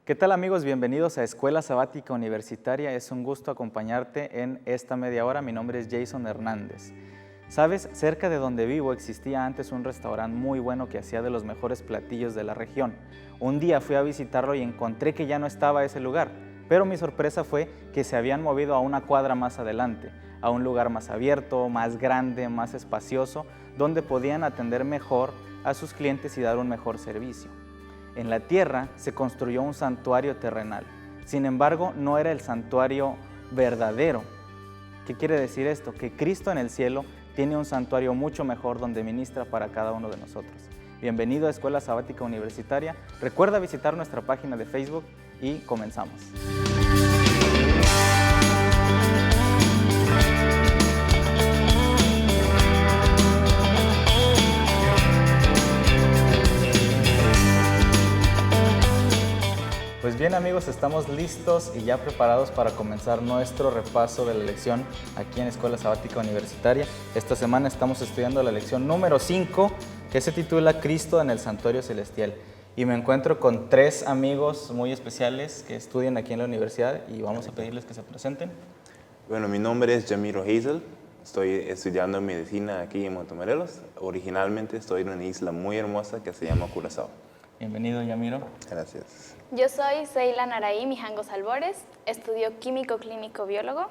¿Qué tal amigos? Bienvenidos a Escuela Sabática Universitaria. Es un gusto acompañarte en esta media hora. Mi nombre es Jason Hernández. Sabes, cerca de donde vivo existía antes un restaurante muy bueno que hacía de los mejores platillos de la región. Un día fui a visitarlo y encontré que ya no estaba ese lugar, pero mi sorpresa fue que se habían movido a una cuadra más adelante, a un lugar más abierto, más grande, más espacioso, donde podían atender mejor a sus clientes y dar un mejor servicio. En la tierra se construyó un santuario terrenal. Sin embargo, no era el santuario verdadero. ¿Qué quiere decir esto? Que Cristo en el cielo tiene un santuario mucho mejor donde ministra para cada uno de nosotros. Bienvenido a Escuela Sabática Universitaria. Recuerda visitar nuestra página de Facebook y comenzamos. Pues bien amigos, estamos listos y ya preparados para comenzar nuestro repaso de la lección aquí en Escuela Sabática Universitaria. Esta semana estamos estudiando la lección número 5, que se titula Cristo en el Santuario Celestial. Y me encuentro con 3 amigos muy especiales que estudian aquí en la universidad y vamos a pedirles que se presenten. Bueno, mi nombre es Yamiro Hazel. Estoy estudiando medicina aquí en Montemorelos. Originalmente estoy en una isla muy hermosa que se llama Curazao. Bienvenido, Yamiro. Gracias. Yo soy Seila Naraí Mijangos Albores, estudio químico clínico biólogo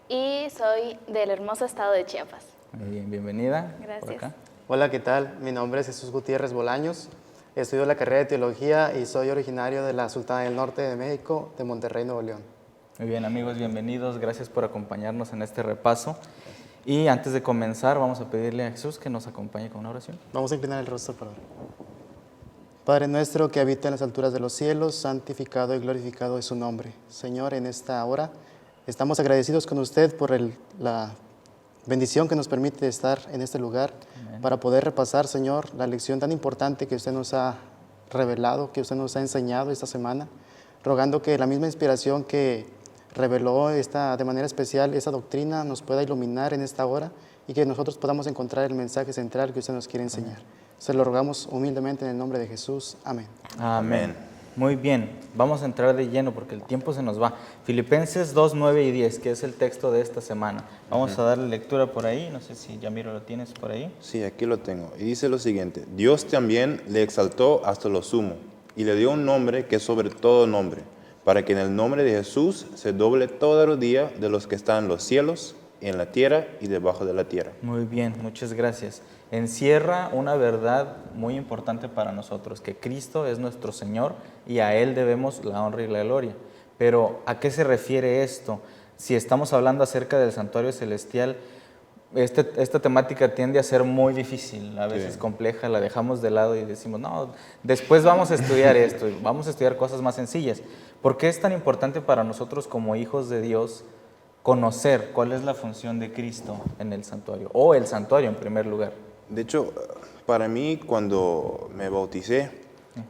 y soy del hermoso estado de Chiapas. Muy bien, bienvenida. Gracias. Por acá. Hola, ¿qué tal? Mi nombre es Jesús Gutiérrez Bolaños. Estudio la carrera de Teología y soy originario de la Sultana del Norte de México, de Monterrey, Nuevo León. Muy bien, amigos, bienvenidos. Gracias por acompañarnos en este repaso. Y antes de comenzar, vamos a pedirle a Jesús que nos acompañe con una oración. Vamos a inclinar el rostro para orar. Padre nuestro que habita en las alturas de los cielos, santificado y glorificado es su nombre. Señor, en esta hora estamos agradecidos con usted por la bendición que nos permite estar en este lugar. Amén. Para poder repasar, Señor, la lección tan importante que usted nos ha revelado, que usted nos ha enseñado esta semana, rogando que la misma inspiración que reveló de manera especial esa doctrina nos pueda iluminar en esta hora y que nosotros podamos encontrar el mensaje central que usted nos quiere enseñar. Amén. Se lo rogamos humildemente en el nombre de Jesús. Amén. Amén. Muy bien, vamos a entrar de lleno porque el tiempo se nos va. Filipenses 2, 9 y 10, que es el texto de esta semana. Vamos a darle lectura por ahí, no sé si Yamiro lo tienes por ahí. Sí, aquí lo tengo. Y dice lo siguiente: Dios también le exaltó hasta lo sumo y le dio un nombre que es sobre todo nombre, para que en el nombre de Jesús se doble toda rodilla de los que están en los cielos, en la tierra y debajo de la tierra. Muy bien, muchas gracias. Encierra una verdad muy importante para nosotros, que Cristo es nuestro Señor y a Él debemos la honra y la gloria. Pero, ¿a qué se refiere esto? Si estamos hablando acerca del santuario celestial, esta temática tiende a ser muy difícil, a veces compleja, la dejamos de lado y decimos, no, después vamos a estudiar esto, vamos a estudiar cosas más sencillas. ¿Por qué es tan importante para nosotros como hijos de Dios conocer cuál es la función de Cristo en el santuario, o el santuario en primer lugar? De hecho, para mí, cuando me bauticé,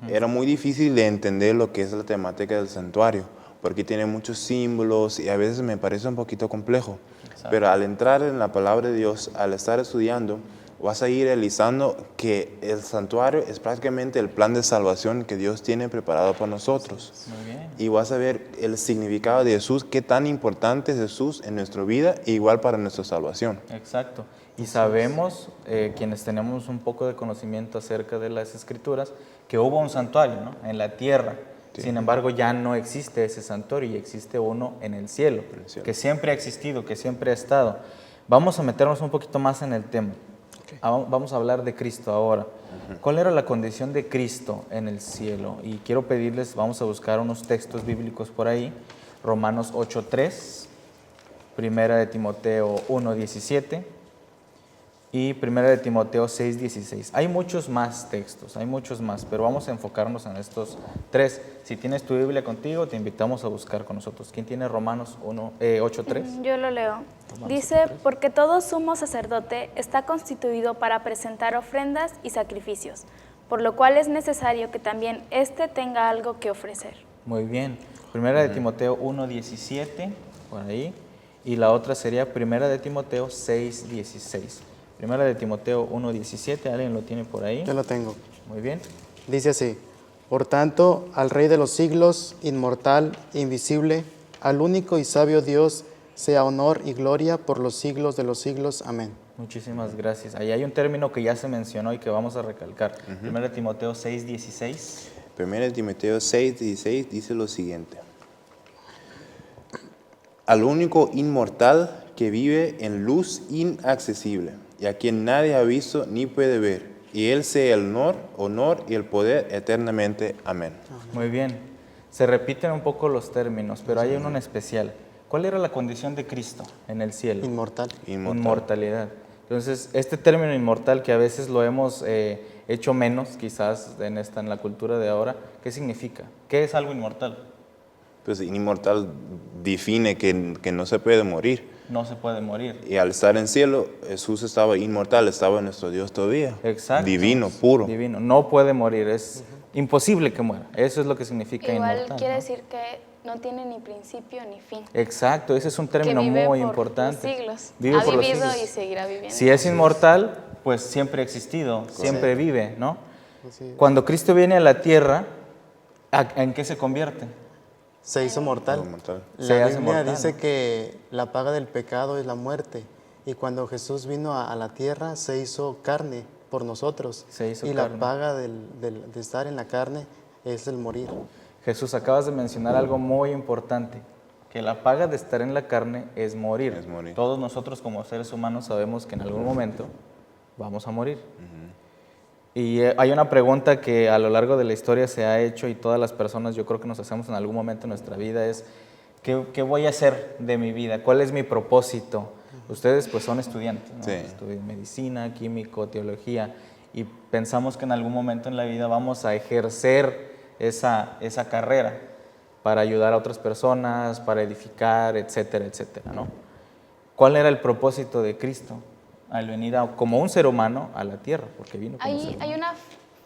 era muy difícil de entender lo que es la temática del santuario, porque tiene muchos símbolos y a veces me parece un poquito complejo. Exacto. Pero al entrar en la palabra de Dios, al estar estudiando, vas a ir realizando que el santuario es prácticamente el plan de salvación que Dios tiene preparado para nosotros. Muy bien. Y vas a ver el significado de Jesús, qué tan importante es Jesús en nuestra vida, e igual para nuestra salvación. Exacto. Y sabemos, quienes tenemos un poco de conocimiento acerca de las Escrituras, que hubo un santuario, ¿no?, en la tierra. Sí. Sin embargo, ya no existe ese santuario y existe uno en el cielo, que siempre ha existido, que siempre ha estado. Vamos a meternos un poquito más en el tema. Okay. Vamos a hablar de Cristo ahora. ¿Cuál era la condición de Cristo en el cielo? Y quiero pedirles, vamos a buscar unos textos bíblicos por ahí. Romanos 8:3, Primera de Timoteo 1:17 y Primera de Timoteo 6:16. Hay muchos más textos, hay muchos más, pero vamos a enfocarnos en estos 3. Si tienes tu Biblia contigo, te invitamos a buscar con nosotros. ¿Quién tiene Romanos 8:3? Yo lo leo. Romanos Dice, 8:3. porque todo sumo sacerdote está constituido para presentar ofrendas y sacrificios, por lo cual es necesario que también éste tenga algo que ofrecer. Muy bien. Primera de Timoteo 1:17, por ahí, y la otra sería Primera de Timoteo 6:16. Primera de Timoteo 1:17, ¿alguien lo tiene por ahí? Yo lo tengo. Muy bien. Dice así: Por tanto, al Rey de los siglos, inmortal, invisible, al único y sabio Dios, sea honor y gloria por los siglos de los siglos. Amén. Muchísimas gracias. Ahí hay un término que ya se mencionó y que vamos a recalcar. 1 Timoteo 6:16. 1 Timoteo 6:16 dice lo siguiente. Al único inmortal que vive en luz inaccesible, y a quien nadie ha visto ni puede ver, y él sea el honor y el poder eternamente. Amén. Muy bien. Se repiten un poco los términos, pero hay uno en especial. ¿Cuál era la condición de Cristo en el cielo? Inmortal. Inmortalidad. Entonces, este término inmortal que a veces lo hemos hecho menos, quizás en la cultura de ahora, ¿qué significa? ¿Qué es algo inmortal? Pues inmortal define que no se puede morir. No se puede morir. Y al estar en cielo, Jesús estaba inmortal, estaba nuestro Dios todavía. Exacto. Divino, puro. Divino. No puede morir, es imposible que muera. Eso es lo que significa Igual inmortal. quiere ¿no? decir que no tiene ni principio ni fin. Exacto, ese es un Que término vive muy por importante. los siglos. Vive Ha por los vivido siglos. y seguirá viviendo. Si es inmortal, pues siempre ha existido, siempre vive, ¿no? Así es. Cuando Cristo viene a la tierra, ¿en qué se convierte? Se hizo mortal. Inmortal. Se La hace Biblia mortal, dice ¿no? que la paga del pecado es la muerte. Y cuando Jesús vino a la tierra, se hizo carne por nosotros. Se hizo y carne. la paga de estar en la carne es el morir. Jesús, acabas de mencionar algo muy importante, que la paga de estar en la carne es morir. Es morir. Todos nosotros como seres humanos sabemos que en algún momento vamos a morir. Y hay una pregunta que a lo largo de la historia se ha hecho y todas las personas yo creo que nos hacemos en algún momento de nuestra vida es, ¿qué voy a hacer de mi vida? ¿Cuál es mi propósito? Ustedes pues son estudiantes, ¿no? Sí. Estudian medicina, químico, teología y pensamos que en algún momento en la vida vamos a ejercer esa carrera para ayudar a otras personas, para edificar, etcétera, etcétera, ¿no? ¿Cuál era el propósito de Cristo al venir como un ser humano a la tierra? Porque vino como ser humano. Hay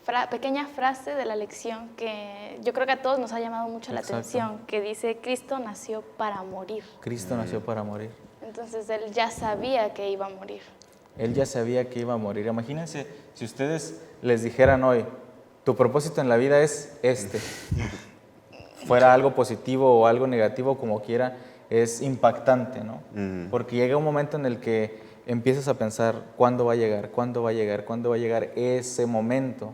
una pequeña frase de la lección que yo creo que a todos nos ha llamado mucho la Exacto. atención, que dice, Cristo nació para morir. Cristo nació para morir. Entonces Él ya sabía que iba a morir. Él ya sabía que iba a morir. Imagínense si ustedes les dijeran hoy, tu propósito en la vida es este. Fuera algo positivo o algo negativo, como quiera, es impactante, ¿no? Porque llega un momento en el que empiezas a pensar, ¿cuándo va a llegar? ¿Cuándo va a llegar? ¿Cuándo va a llegar ese momento?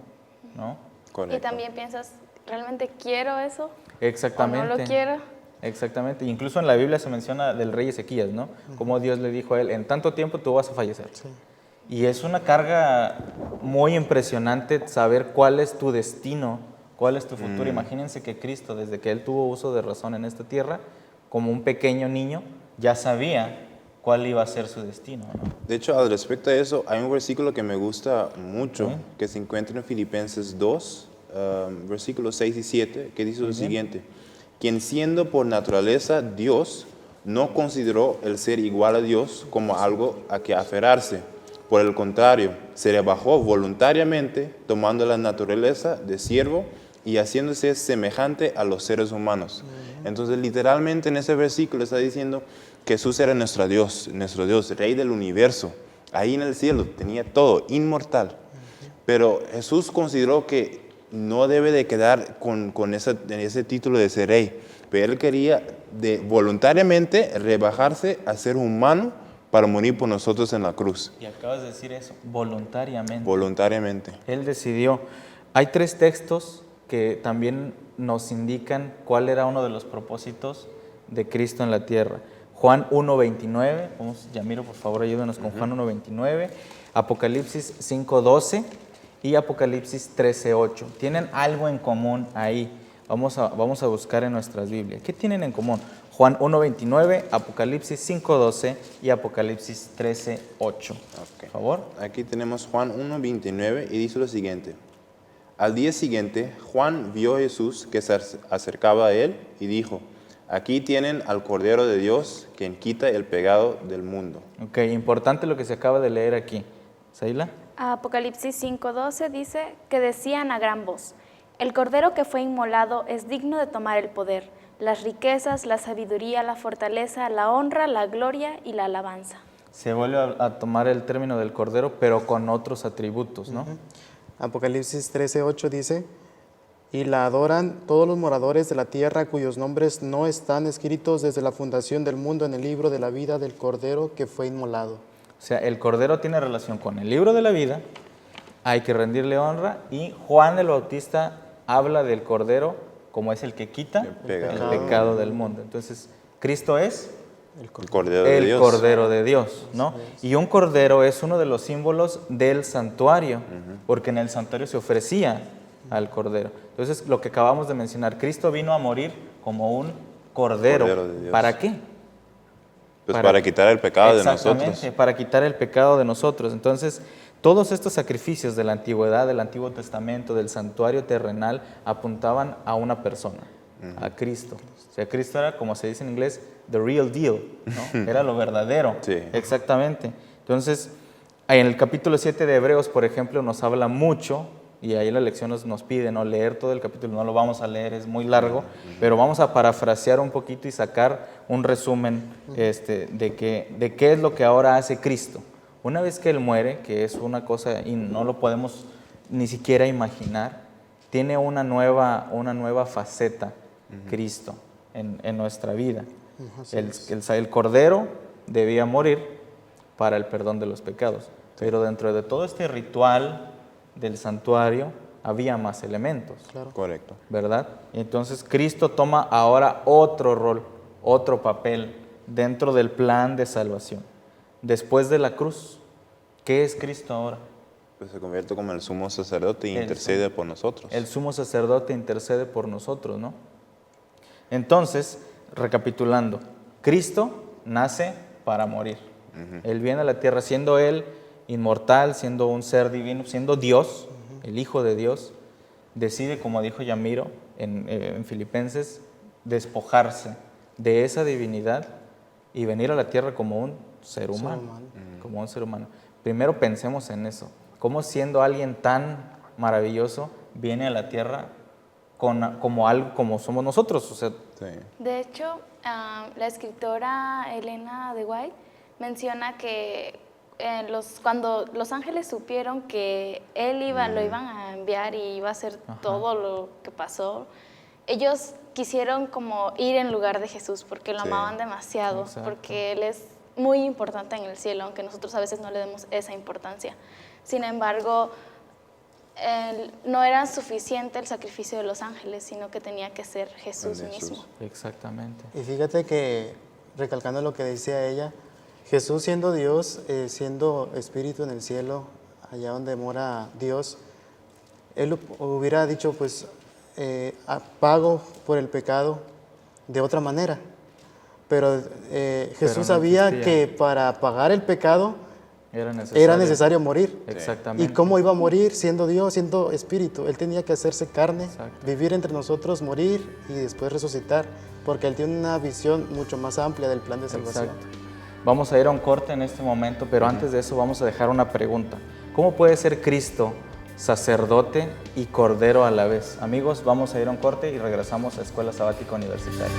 ¿No? Correcto. Y también piensas, ¿realmente quiero eso? Exactamente. ¿O no lo quiero? Exactamente. Incluso en la Biblia se menciona del rey Ezequías, ¿no? Como Dios le dijo a él, en tanto tiempo tú vas a fallecer. Y es una carga muy impresionante saber cuál es tu destino, cuál es tu futuro. Imagínense que Cristo, desde que Él tuvo uso de razón en esta tierra, como un pequeño niño, ya sabía cuál iba a ser su destino, ¿no? De hecho, al respecto a eso, hay un versículo que me gusta mucho, que se encuentra en Filipenses 2, versículos 6 y 7, que dice lo siguiente. Quien siendo por naturaleza Dios, no consideró el ser igual a Dios como algo a que aferrarse. Por el contrario, se rebajó voluntariamente, tomando la naturaleza de siervo y haciéndose semejante a los seres humanos. Entonces, literalmente en ese versículo está diciendo que Jesús era nuestro Dios, Rey del universo. Ahí en el cielo tenía todo, inmortal. Pero Jesús consideró que no debe de quedar con ese título de ser rey. Pero Él quería voluntariamente rebajarse a ser humano para morir por nosotros en la cruz. Y acabas de decir eso, voluntariamente. Voluntariamente. Él decidió. Hay 3 textos que también nos indican cuál era uno de los propósitos de Cristo en la tierra. Juan 1:29, vamos, Yamiro, por favor, ayúdanos con Juan 1:29, Apocalipsis 5:12 y Apocalipsis 13:8. Tienen algo en común ahí. Vamos a buscar en nuestras Biblias. ¿Qué tienen en común? Juan 1:29, Apocalipsis 5:12 y Apocalipsis 13:8. Por favor. Aquí tenemos Juan 1:29 y dice lo siguiente. Al día siguiente, Juan vio a Jesús que se acercaba a él y dijo, aquí tienen al Cordero de Dios, quien quita el pecado del mundo. Ok, importante lo que se acaba de leer aquí. ¿Saila? Apocalipsis 5:12 dice que decían a gran voz, el Cordero que fue inmolado es digno de tomar el poder, las riquezas, la sabiduría, la fortaleza, la honra, la gloria y la alabanza. Se vuelve a tomar el término del Cordero, pero con otros atributos, ¿no? Apocalipsis 13:8 dice, y la adoran todos los moradores de la tierra cuyos nombres no están escritos desde la fundación del mundo en el libro de la vida del Cordero que fue inmolado. O sea, el Cordero tiene relación con el libro de la vida, hay que rendirle honra, y Juan el Bautista habla del Cordero como es el que quita el pecado del mundo. Entonces, Cristo es El Cordero de el Dios. Cordero de Dios, ¿no? Y un cordero es uno de los símbolos del santuario, porque en el santuario se ofrecía al cordero. Entonces, lo que acabamos de mencionar, Cristo vino a morir como un cordero. Cordero de Dios. ¿Para qué? Pues para quitar el pecado de nosotros. Exactamente, para quitar el pecado de nosotros. Entonces, todos estos sacrificios de la antigüedad, del Antiguo Testamento, del santuario terrenal, apuntaban a una persona, a Cristo. O sea, Cristo era, como se dice en inglés, the real deal, ¿no? Era lo verdadero. Sí. Exactamente. Entonces, en el capítulo 7 de Hebreos, por ejemplo, nos habla mucho, y ahí la lección nos pide, ¿no?, leer todo el capítulo. No lo vamos a leer, es muy largo, pero vamos a parafrasear un poquito y sacar un resumen de qué es lo que ahora hace Cristo. Una vez que Él muere, que es una cosa y no lo podemos ni siquiera imaginar, tiene una nueva faceta, Cristo, en nuestra vida. El Cordero debía morir para el perdón de los pecados, pero dentro de todo este ritual del santuario había más elementos, Correcto. ¿verdad? Entonces Cristo toma ahora otro rol, otro papel dentro del plan de salvación. Después de la cruz, ¿qué es Cristo ahora? Pues se convierte como el sumo sacerdote y intercede por nosotros. El sumo sacerdote intercede por nosotros, ¿no? Entonces, recapitulando, Cristo nace para morir. Él viene a la tierra siendo Él inmortal, siendo un ser divino, siendo Dios, el Hijo de Dios. Decide, como dijo Yamiro en Filipenses, despojarse de esa divinidad y venir a la tierra como un ser humano. Como un ser humano. Primero pensemos en eso. ¿Cómo siendo alguien tan maravilloso viene a la tierra como somos nosotros? O sea, Sí. De hecho, la escritora Elena de White menciona que cuando los ángeles supieron que él lo iban a enviar y iba a hacer todo lo que pasó, ellos quisieron como ir en lugar de Jesús porque lo amaban demasiado, Exacto. porque Él es muy importante en el cielo, aunque nosotros a veces no le demos esa importancia. Sin embargo, no era suficiente el sacrificio de los ángeles, sino que tenía que ser Jesús mismo. exactamente. Y fíjate que, recalcando lo que decía ella, Jesús siendo Dios, siendo Espíritu en el cielo, allá donde mora Dios, Él hubiera dicho, pues, pago por el pecado de otra manera. Pero Jesús no sabía existía. que para pagar el pecado Era necesario morir. Exactamente. ¿Y cómo iba a morir siendo Dios, siendo Espíritu? Él tenía que hacerse carne, Exacto. vivir entre nosotros, morir y después resucitar, porque Él tiene una visión mucho más amplia del plan de salvación. Exacto. Vamos a ir a un corte en este momento, pero antes de eso vamos a dejar una pregunta. ¿Cómo puede ser Cristo sacerdote y cordero a la vez? Amigos, vamos a ir a un corte y regresamos a Escuela Sabática Universitaria.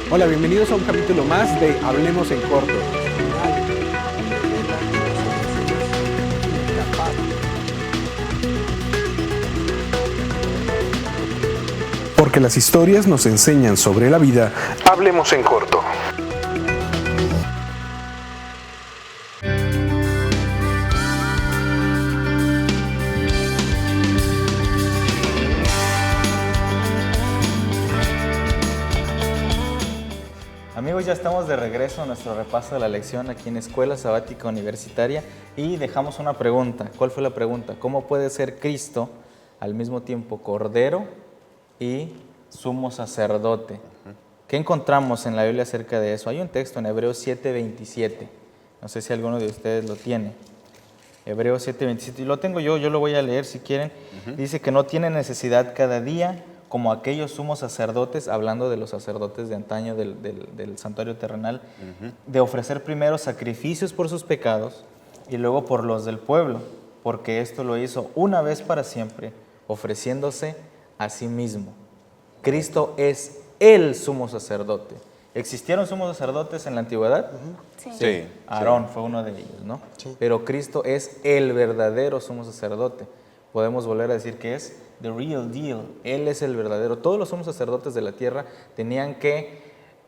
Hola, bienvenidos a un capítulo más de Hablemos en Corto. Porque las historias nos enseñan sobre la vida, hablemos en corto. Amigos, ya estamos de regreso a nuestro repaso de la lección aquí en Escuela Sabática Universitaria y dejamos una pregunta. ¿Cuál fue la pregunta? ¿Cómo puede ser Cristo al mismo tiempo Cordero y sumo sacerdote? ¿Qué encontramos en la Biblia acerca de eso? Hay un texto en Hebreos 7:27. No sé si alguno de ustedes lo tiene. Hebreos 7:27. Y lo tengo yo lo voy a leer si quieren. Dice que no tiene necesidad cada día como aquellos sumos sacerdotes, hablando de los sacerdotes de antaño del santuario terrenal, de ofrecer primero sacrificios por sus pecados Y luego por los del pueblo, porque esto lo hizo una vez para siempre, ofreciéndose a sí mismo. Cristo es el sumo sacerdote. ¿Existieron sumos sacerdotes en la antigüedad? Sí. Sí. Aarón fue uno de ellos, ¿no? Sí. Pero Cristo es el verdadero sumo sacerdote. Podemos volver a decir que es the real deal. Él es el verdadero. Todos los sumos sacerdotes de la tierra tenían que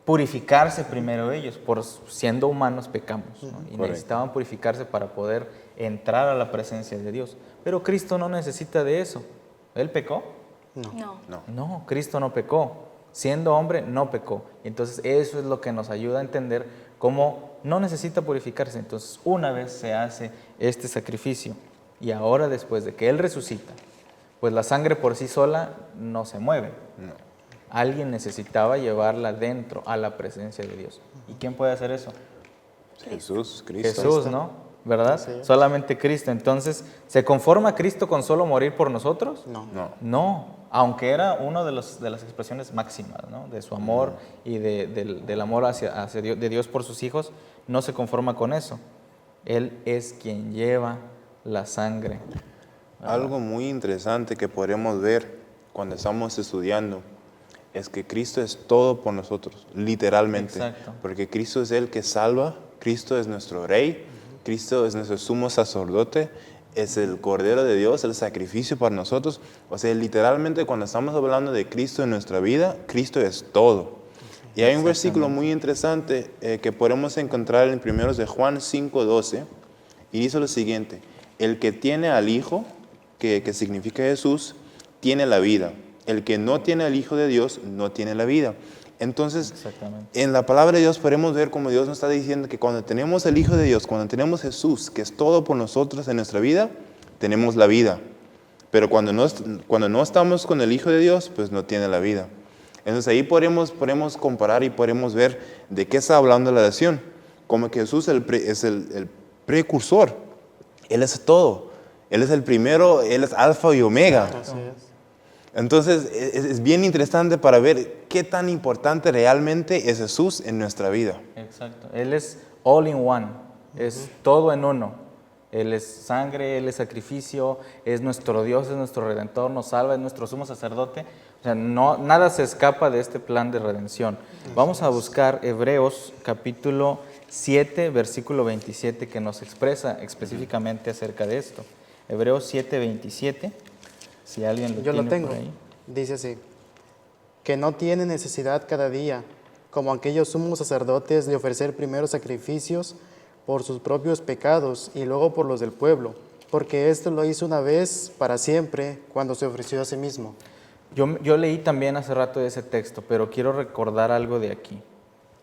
purificarse primero ellos. Por siendo humanos pecamos, ¿no? Y Correcto. necesitaban purificarse para poder entrar a la presencia de Dios. Pero Cristo no necesita de eso. ¿Él pecó? No. No, Cristo no pecó. Siendo hombre, no pecó. Entonces, eso es lo que nos ayuda a entender cómo no necesita purificarse. Entonces, una vez se hace este sacrificio y ahora después de que Él resucita, pues la sangre por sí sola no se mueve. No. Alguien necesitaba llevarla dentro a la presencia de Dios. ¿Y quién puede hacer eso? Jesús, Cristo. Jesús, ¿no? ¿Verdad? Así es. Solamente Cristo. Entonces, ¿se conforma Cristo con solo morir por nosotros? No. No. No, aunque era una de las expresiones máximas, ¿no? De su amor y del amor hacia Dios, de Dios por sus hijos, no se conforma con eso. Él es quien lleva la sangre. Algo muy interesante que podremos ver cuando estamos estudiando es que Cristo es todo por nosotros, literalmente. Exacto. Porque Cristo es el que salva, Cristo es nuestro Rey, Cristo es nuestro sumo sacerdote, es el Cordero de Dios, el sacrificio para nosotros. O sea, literalmente cuando estamos hablando de Cristo en nuestra vida, Cristo es todo. Y hay un versículo muy interesante que podemos encontrar en 1 de Juan 5:12 y dice lo siguiente: el que tiene al Hijo, que significa Jesús, tiene la vida. El que no tiene al Hijo de Dios no tiene la vida. Entonces, Exactamente. en la palabra de Dios podemos ver como Dios nos está diciendo que cuando tenemos el Hijo de Dios, cuando tenemos Jesús, que es todo por nosotros en nuestra vida, tenemos la vida. Pero cuando no estamos con el Hijo de Dios, pues no tiene la vida. Entonces ahí podemos comparar y podemos ver de qué está hablando la oración. Como que Jesús es el precursor. Él es todo. Él es el primero, Él es alfa y omega. Así es. Entonces es bien interesante para ver qué tan importante realmente es Jesús en nuestra vida. Exacto. Él es all in one, es todo en uno. Él es sangre, Él es sacrificio, es nuestro Dios, es nuestro Redentor, nos salva, es nuestro sumo sacerdote. O sea, nada se escapa de este plan de redención. Vamos a buscar Hebreos capítulo 7, versículo 27, que nos expresa específicamente acerca de esto. Hebreos 7, 27, si alguien lo Yo tiene lo tengo. por ahí. Dice así: que no tiene necesidad cada día, como aquellos sumos sacerdotes, de ofrecer primero sacrificios por sus propios pecados y luego por los del pueblo, porque esto lo hizo una vez para siempre cuando se ofreció a sí mismo. Yo leí también hace rato ese texto, pero quiero recordar algo de aquí.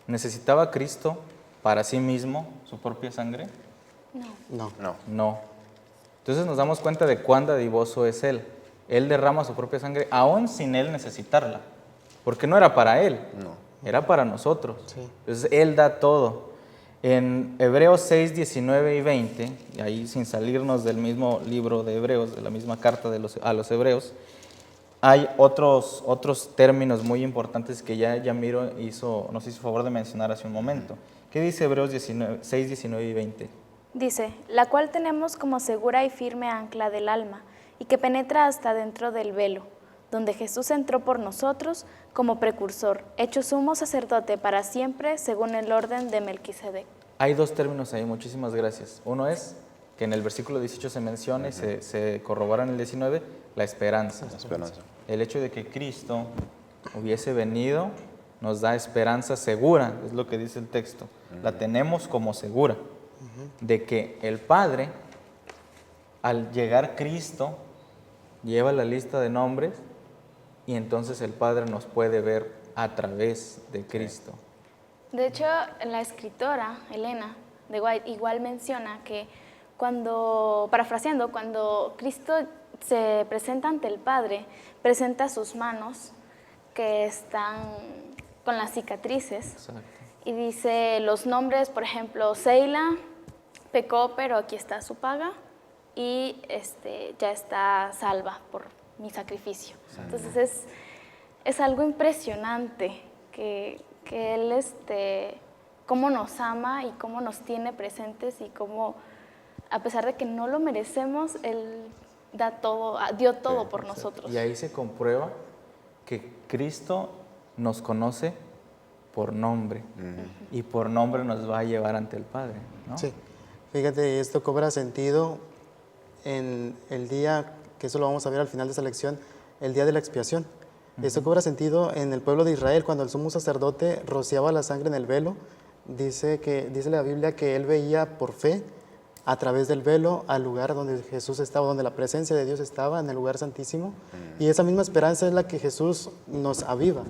¿Necesitaba Cristo para sí mismo su propia sangre? No. No. No. Entonces nos damos cuenta de cuán dadivoso es Él. Él derrama su propia sangre aún sin Él necesitarla, porque no era para Él, era para nosotros. Sí. Entonces Él da todo. En Hebreos 6, 19 y 20, y ahí sin salirnos del mismo libro de Hebreos, de la misma carta a los Hebreos, hay otros términos muy importantes que ya Yamiro nos hizo favor de mencionar hace un momento. ¿Qué dice Hebreos 6, 19 y 20? Dice, la cual tenemos como segura y firme ancla del alma, y que penetra hasta dentro del velo, donde Jesús entró por nosotros como precursor, hecho sumo sacerdote para siempre, según el orden de Melquisedec. Hay dos términos ahí, muchísimas gracias. Uno es que en el versículo 18 se menciona y se corrobora en el 19, la esperanza. La esperanza. El hecho de que Cristo hubiese venido nos da esperanza segura, es lo que dice el texto. La tenemos como segura, de que el Padre, al llegar Cristo, lleva la lista de nombres y entonces el Padre nos puede ver a través de Cristo. De hecho, la escritora Elena de White igual menciona que parafraseando, cuando Cristo se presenta ante el Padre, presenta sus manos que están con las cicatrices. Exacto. Y dice los nombres, por ejemplo, Seila pecó, pero aquí está su paga y ya está salva por mi sacrificio. Entonces es algo impresionante que Él cómo nos ama y cómo nos tiene presentes y cómo a pesar de que no lo merecemos, Él da todo, dio todo por nosotros. Y ahí se comprueba que Cristo nos conoce por nombre y por nombre nos va a llevar ante el Padre, ¿no? Sí, fíjate, esto cobra sentido en el día, que eso lo vamos a ver al final de esta lección, el día de la expiación. Esto cobra sentido en el pueblo de Israel, cuando el sumo sacerdote rociaba la sangre en el velo. Dice la Biblia que él veía por fe a través del velo al lugar donde Jesús estaba, donde la presencia de Dios estaba, en el lugar santísimo. Y esa misma esperanza es la que Jesús nos aviva.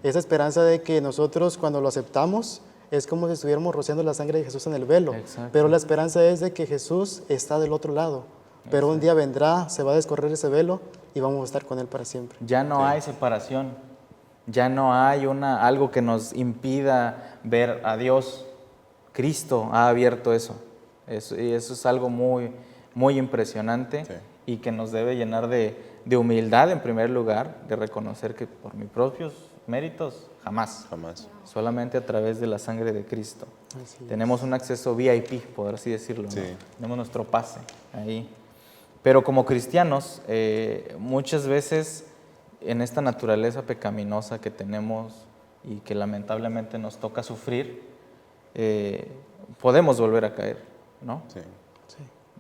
Esa esperanza de que nosotros, cuando lo aceptamos, es como si estuviéramos rociando la sangre de Jesús en el velo. Exacto. Pero la esperanza es de que Jesús está del otro lado. Pero un día vendrá, se va a descorrer ese velo y vamos a estar con Él para siempre. Ya no hay separación, ya no hay algo que nos impida ver a Dios. Cristo ha abierto eso. Y eso es algo muy, muy impresionante, y que nos debe llenar de humildad en primer lugar, de reconocer que por mis propios méritos jamás. Solamente a través de la sangre de Cristo. Tenemos un acceso VIP, por así decirlo, ¿no? Tenemos nuestro pase ahí. Pero como cristianos, muchas veces en esta naturaleza pecaminosa que tenemos y que lamentablemente nos toca sufrir, podemos volver a caer, ¿no?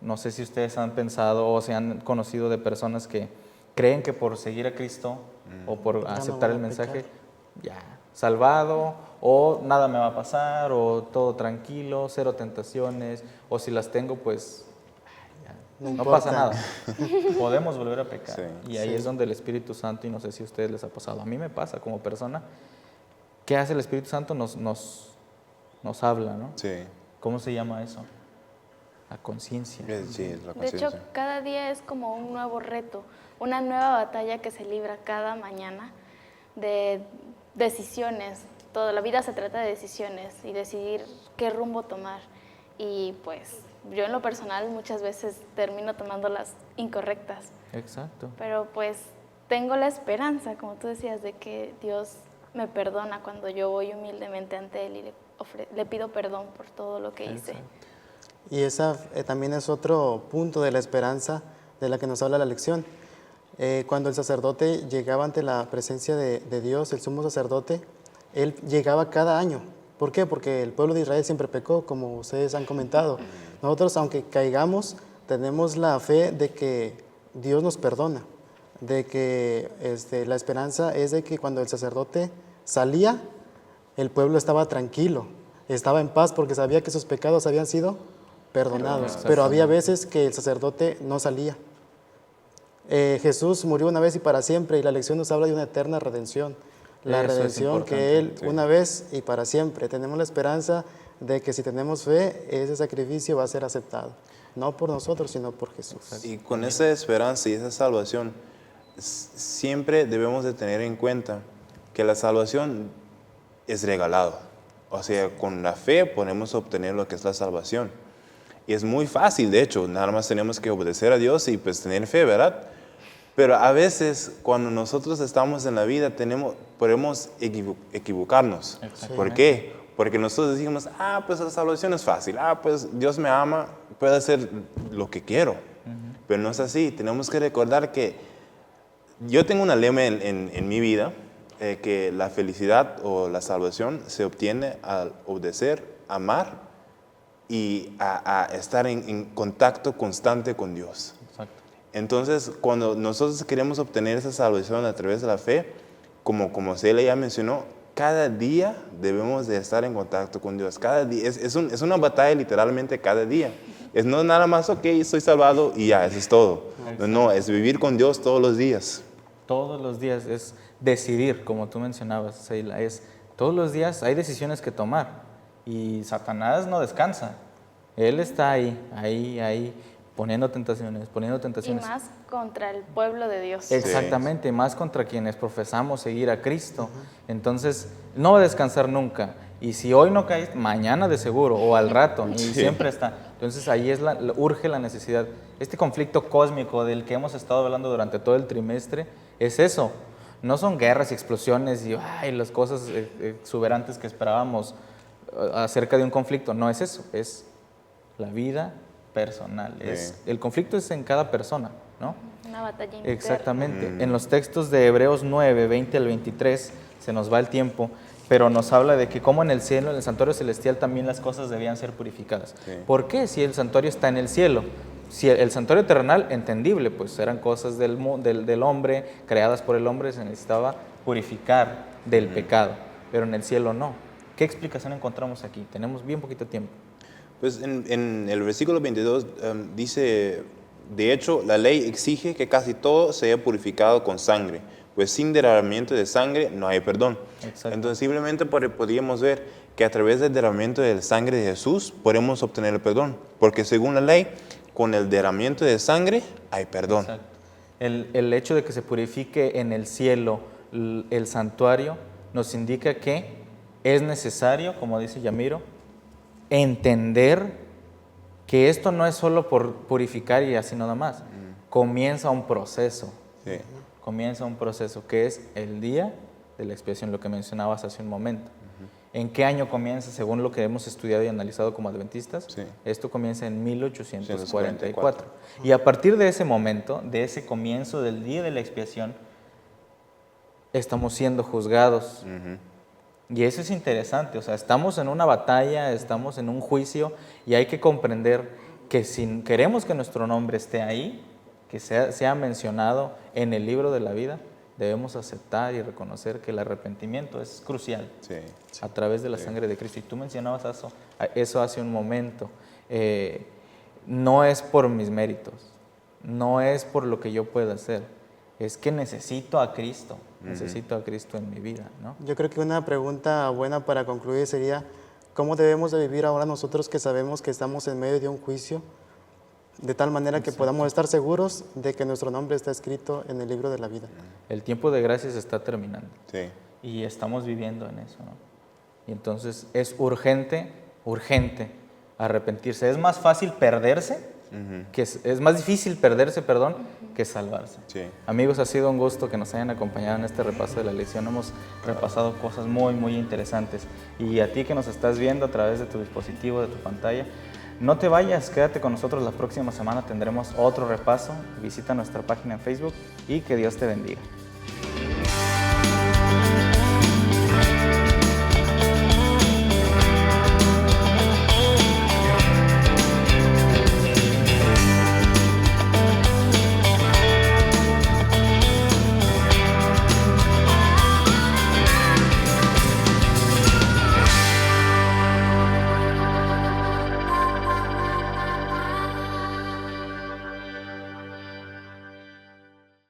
No sé si ustedes han pensado o se han conocido de personas que creen que por seguir a Cristo o por aceptar el mensaje, ya, salvado, o nada me va a pasar, o todo tranquilo, cero tentaciones, o si las tengo, pues no pasa nada. Podemos volver a pecar. Y ahí es donde el Espíritu Santo, y no sé si a ustedes les ha pasado, a mí me pasa como persona, ¿qué hace el Espíritu Santo? Nos habla, ¿no? ¿Cómo se llama eso? La conciencia. De hecho, cada día es como un nuevo reto, una nueva batalla que se libra cada mañana de decisiones. Toda la vida se trata de decisiones y decidir qué rumbo tomar. Y pues yo en lo personal muchas veces termino tomando las incorrectas. Exacto. Pero pues tengo la esperanza, como tú decías, de que Dios me perdona cuando yo voy humildemente ante Él y le pido perdón por todo lo que hice. Y esa también es otro punto de la esperanza de la que nos habla la lección. Cuando el sacerdote llegaba ante la presencia de Dios, el sumo sacerdote, él llegaba cada año. ¿Por qué? Porque el pueblo de Israel siempre pecó, como ustedes han comentado. Nosotros, aunque caigamos, tenemos la fe de que Dios nos perdona, de que la esperanza es de que cuando el sacerdote salía, el pueblo estaba tranquilo, estaba en paz porque sabía que sus pecados habían sido perdonados. Pero había veces que el sacerdote no salía. Jesús murió una vez y para siempre, y la lección nos habla de una eterna redención. La redención que Él, una vez y para siempre. Tenemos la esperanza de que si tenemos fe, ese sacrificio va a ser aceptado. No por nosotros, sino por Jesús. Y con esa esperanza y esa salvación, siempre debemos de tener en cuenta que la salvación es regalado. O sea, con la fe podemos obtener lo que es la salvación. Y es muy fácil, de hecho, nada más tenemos que obedecer a Dios y pues tener fe, ¿verdad? Pero a veces cuando nosotros estamos en la vida podemos equivocarnos. ¿Por qué? Porque nosotros decimos, pues la salvación es fácil, pues Dios me ama, puedo hacer lo que quiero. Pero no es así, tenemos que recordar que yo tengo una lema en mi vida, que la felicidad o la salvación se obtiene al obedecer, amar y a estar en contacto constante con Dios. Entonces, cuando nosotros queremos obtener esa salvación a través de la fe, como Celia ya mencionó, cada día debemos de estar en contacto con Dios. Cada día, es una batalla literalmente cada día. Es no nada más, ok, estoy salvado y ya, eso es todo. No, es vivir con Dios todos los días. Todos los días es decidir, como tú mencionabas, Seila, todos los días hay decisiones que tomar y Satanás no descansa. Él está ahí, poniendo tentaciones. Y más contra el pueblo de Dios. Exactamente, más contra quienes profesamos seguir a Cristo. Entonces, no va a descansar nunca. Y si hoy no caes, mañana de seguro, o al rato, y siempre está. Entonces, ahí urge la necesidad. Este conflicto cósmico del que hemos estado hablando durante todo el trimestre, es eso. No son guerras y explosiones y las cosas exuberantes que esperábamos acerca de un conflicto. No es eso, es la vida personal. Sí. El conflicto es en cada persona, ¿no? Una batalla interna. Exactamente. En los textos de Hebreos 9, 20 al 23, se nos va el tiempo, pero nos habla de que como en el cielo, en el santuario celestial, también las cosas debían ser purificadas. Sí. ¿Por qué? Si el santuario está en el cielo. Si el santuario terrenal, entendible, pues eran cosas del hombre, creadas por el hombre, se necesitaba purificar del pecado, pero en el cielo no. ¿Qué explicación encontramos aquí? Tenemos bien poquito tiempo. Pues en el versículo 22 dice, de hecho, la ley exige que casi todo sea purificado con sangre, pues sin derramamiento de sangre no hay perdón. Exacto. Entonces simplemente podríamos ver que a través del derramamiento de la sangre de Jesús podemos obtener el perdón, porque según la ley, con el derramamiento de sangre hay perdón. Exacto. El hecho de que se purifique en el cielo el santuario nos indica que es necesario, como dice Yamiro, entender que esto no es solo por purificar y así nada más. Comienza un proceso. Sí. Comienza un proceso que es el día de la expiación, lo que mencionabas hace un momento. ¿En qué año comienza? Según lo que hemos estudiado y analizado como adventistas, Sí. esto comienza en 1844. Y a partir de ese momento, de ese comienzo del día de la expiación, estamos siendo juzgados. Y eso es interesante, o sea, estamos en una batalla, estamos en un juicio y hay que comprender que si queremos que nuestro nombre esté ahí, que sea mencionado en el libro de la vida, debemos aceptar y reconocer que el arrepentimiento es crucial Sí. a través de la sangre de Cristo. Y tú mencionabas eso hace un momento. No es por mis méritos, no es por lo que yo pueda hacer, es que necesito a Cristo en mi vida, ¿no? Yo creo que una pregunta buena para concluir sería, ¿cómo debemos de vivir ahora nosotros que sabemos que estamos en medio de un juicio? De tal manera que podamos estar seguros de que nuestro nombre está escrito en el libro de la vida. El tiempo de gracia se está terminando Sí. y estamos viviendo en eso, ¿no? Y entonces es urgente arrepentirse. Es más fácil perderse, es más difícil perderse, perdón, que salvarse. Sí. Amigos, ha sido un gusto que nos hayan acompañado en este repaso de la lección. Hemos repasado cosas muy, muy interesantes. Y a ti que nos estás viendo a través de tu dispositivo, de tu pantalla, no te vayas, quédate con nosotros. La próxima semana tendremos otro repaso. Visita nuestra página en Facebook y que Dios te bendiga.